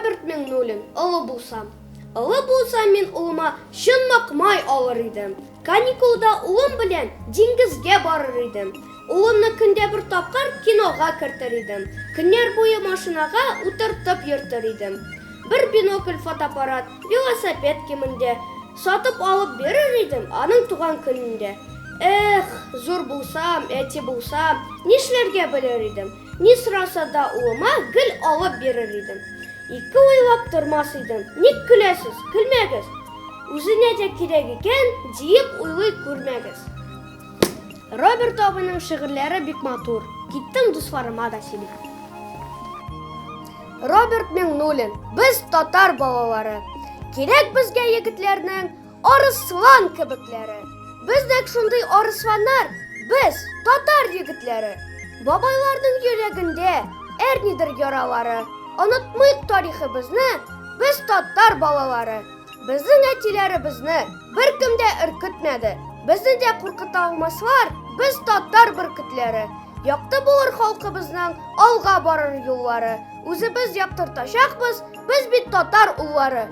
Роберт Миңнуллин, олы булсам. Олы булсам мин улыма шын макмай алыр идем. Каникулда улым белән диңгезгә барыр идем. Улымны көндә бер тапкыр кинога кертер идем. Көннәр буе машинага утыртып йөртер идем. Бер бинокль, фотоаппарат, велосипед кимендә сатып алып бирер идем аның туган көнендә. Эх, зур булсам, әти булсам, нишләргә белер идем. Ни сораса да улыма гел алып бирер идем. Ике уйлап тормас идем. Ник көләсез? Көлмәгез. Үзенә дә кирәк икән диеп уйлый күрмәгез. Роберт абыйның шигырьләре бик матур. Киттем дусларыма да сөйли. Роберт Миңнуллин, без татар балалары. Кирәк безгә егетләрнең арыслан кебекләре. Без нәкъ шундый арысланнар, без татар егетләре. Бабайларның йөрәгендә әрнидер яралары. Онытмыйк тарихыбызны, без татар балалары. Безнең әтиләребезне беркем дә өркетмәде. Безне дә куркыта алмаслар, без татар бөркетләре. Якты булыр халкыбызның алга барыр юллары. Үзебез яктыртачакбыз, без бит татар уллары.